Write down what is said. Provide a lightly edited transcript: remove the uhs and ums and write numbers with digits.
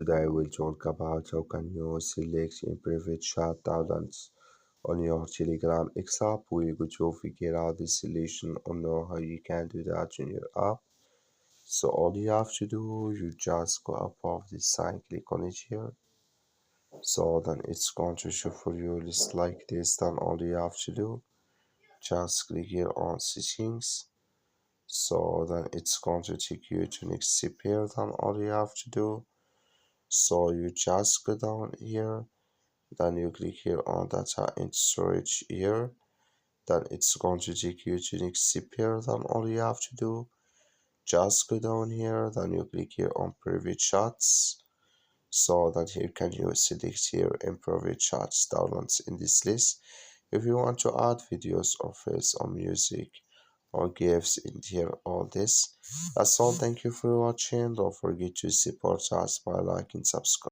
Today we'll talk about how can you select in private chat talents on your Telegram X app. We're going to figure out the solution or know how you can do that in your app. So all you have to do, you just go above this sign, click on it here. So then it's going to show for you list like this. Then all you have to do, just click here on settings. So then it's going to take you to next step here. Then all you have to do, so you just go down here, then you click here on data and storage here, then it's going to take you to next step here. Then all you have to do, just go down here, then you click here on private chats. So that here can you select here in private chats downloads in this list. If you want to add videos or files or music or GIFs in here, all this. That's all. Thank you for watching. Don't forget to support us by liking, subscribe.